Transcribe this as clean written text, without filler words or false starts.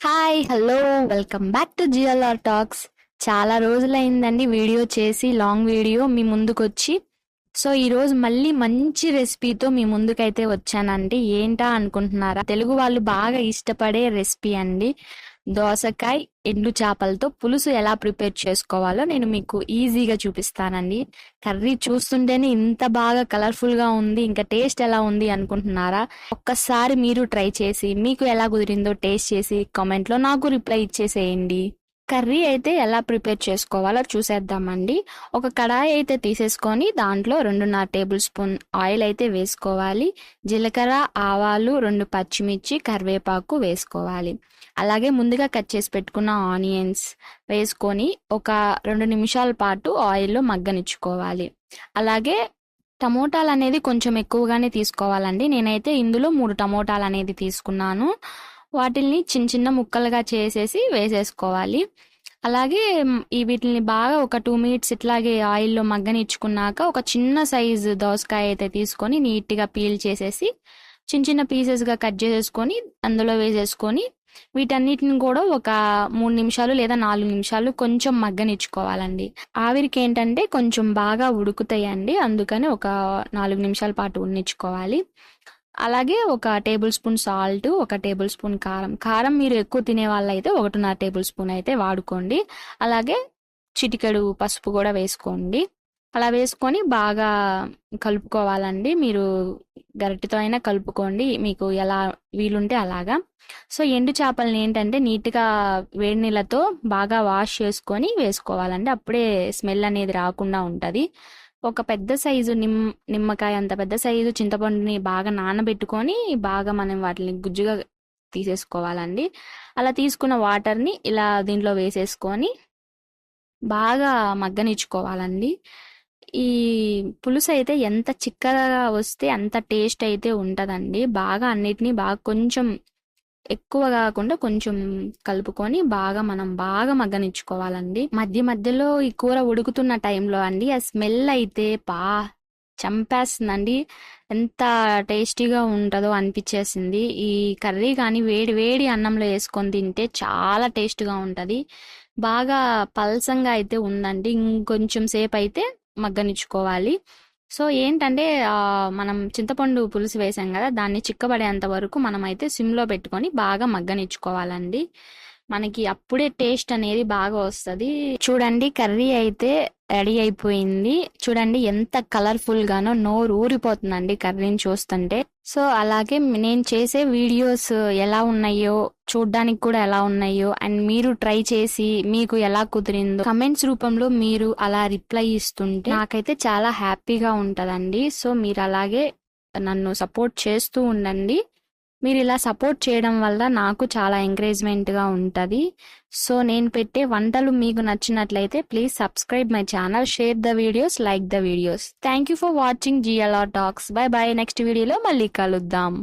Hi hello welcome back to GLR talks. చాలా రోజులైందండి video చేసి, long video మీ ముందుకొచ్చి. So ఈరోజు మళ్ళీ మంచి రెసిపీతో మీ ముందుకైతే వచ్చానండి. ఏంటా అనుకుంటున్నారా? తెలుగు వాళ్ళు బాగా ఇష్టపడే రెసిపీ అండి. దోసకాయ ఎండు చేపలతో పులుసు ఎలా ప్రిపేర్ చేసుకోవాలో నేను మీకు ఈజీగా చూపిస్తానండి. కర్రీ చూస్తుంటేనే ఇంత బాగా కలర్ఫుల్ గా ఉంది, ఇంకా టేస్ట్ ఎలా ఉంది అనుకుంటున్నారా? ఒక్కసారి మీరు ట్రై చేసి మీకు ఎలా కుదిరిందో టేస్ట్ చేసి కామెంట్ లో నాకు రిప్లై ఇచ్చేసేయండి. కర్రీ అయితే ఎలా ప్రిపేర్ చేసుకోవాలో చూసేద్దామండి. ఒక కడాయి అయితే తీసేసుకొని దాంట్లో 2.5 టేబుల్ స్పూన్ ఆయిల్ అయితే వేసుకోవాలి. జీలకర్ర, ఆవాలు, 2 పచ్చిమిర్చి, కరివేపాకు వేసుకోవాలి. అలాగే ముందుగా కట్ చేసి పెట్టుకున్న ఆనియన్స్ వేసుకొని ఒక 2 నిమిషాల పాటు ఆయిల్లో మగ్గనిచ్చుకోవాలి. అలాగే టమోటాలు అనేది కొంచెం ఎక్కువగానే తీసుకోవాలండి. నేనైతే ఇందులో 3 టమోటాలు అనేది తీసుకున్నాను. వాటిల్ని చిన్న చిన్న ముక్కలుగా చేసేసి వేసేసుకోవాలి. అలాగే వీటిని బాగా ఒక 2 మినిట్స్ ఇట్లాగే ఆయిల్లో మగ్గనిచ్చుకున్నాక ఒక చిన్న సైజు దోసకాయ అయితే తీసుకొని నీట్గా పీల్ చేసేసి చిన్న చిన్న పీసెస్గా కట్ చేసేసుకొని అందులో వేసేసుకొని వీటన్నిటిని కూడా ఒక 3 నిమిషాలు లేదా 4 నిమిషాలు కొంచెం మగ్గనిచ్చుకోవాలండి. ఆవిరికి ఏంటంటే కొంచెం బాగా ఉడుకుతాయండి, అందుకని ఒక 4 నిమిషాల పాటు ఉన్నించుకోవాలి. అలాగే ఒక టేబుల్ స్పూన్ సాల్ట్, ఒక టేబుల్ స్పూన్ కారం మీరు ఎక్కువ తినే వాళ్ళైతే 1.5 టేబుల్ స్పూన్ అయితే వాడుకోండి. అలాగే చిటికెడు పసుపు కూడా వేసుకోండి. అలా వేసుకొని బాగా కలుపుకోవాలండి. మీరు గరిటెతో అయినా కలుపుకోండి, మీకు ఎలా వీలుంటే అలాగా. సో ఎండు చేపల్ని ఏంటంటే నీట్గా వేడి నీళ్ళతో బాగా వాష్ చేసుకొని వేసుకోవాలండి. అప్పుడే స్మెల్ అనేది రాకుండా ఉంటుంది. ఒక పెద్ద సైజు నిమ్మకాయ అంత పెద్ద సైజు చింతపండుని బాగా నానబెట్టుకొని బాగా మనం వాటిని గుజ్జుగా తీసేసుకోవాలండి. అలా తీసుకున్న వాటర్ని ఇలా దీంట్లో వేసేసుకొని బాగా మగ్గనిచ్చుకోవాలండి. ఈ పులుసు అయితే ఎంత చిక్కగా వస్తే అంత టేస్ట్ అయితే ఉంటుందండి. బాగా అన్నిటినీ బాగా కొంచెం ఎక్కువ కాకుండా కొంచెం కలుపుకొని మనం బాగా మగ్గనిచ్చుకోవాలండి. మధ్య మధ్యలో ఈ కూర ఉడుకుతున్న టైంలో అండి ఆ స్మెల్ అయితే చంపేస్తుందండి. ఎంత టేస్టీగా ఉంటుందో అనిపించేసింది. ఈ కర్రీ కానీ వేడి వేడి అన్నంలో వేసుకొని తింటే చాలా టేస్ట్గా ఉంటుంది. బాగా పల్సంగా అయితే ఉందండి. ఇంకొంచెం సేపు అయితే మగ్గనిచ్చుకోవాలి. సో ఏంటంటే మనం చింతపండు పులుసు వేసాం కదా, దాన్ని చిక్కబడేంత వరకు మనం అయితే సిమ్లో పెట్టుకొని బాగా మగ్గనిచ్చుకోవాలండి. మనకి అప్పుడే టేస్ట్ అనేది బాగా వస్తుంది. చూడండి కర్రీ అయితే రెడీ అయిపోయింది. చూడండి ఎంత కలర్ఫుల్ గానో, నోరు ఊరిపోతుందండి కర్రీని చూస్తుంటే. సో అలాగే నేను చేసే వీడియోస్ ఎలా ఉన్నాయో, చూడ్డానికి కూడా ఎలా ఉన్నాయో, అండ్ మీరు ట్రై చేసి మీకు ఎలా కుదిరిందో కమెంట్స్ రూపంలో మీరు అలా రిప్లై ఇస్తుంటే నాకైతే చాలా హ్యాపీగా ఉంటుందండి. సో మీరు అలాగే నన్ను సపోర్ట్ చేస్తూ ఉండండి. మీరు ఇలా సపోర్ట్ చేయడం వల్ల నాకు చాలా ఎంకరేజ్మెంట్గా ఉంటుంది. సో నేను పెట్టే వంటలు మీకు నచ్చినట్లయితే please subscribe my channel, share the videos, like the videos. Thank you for watching GLR talks. By by. Next వీడియోలో మళ్ళీ కలుద్దాం.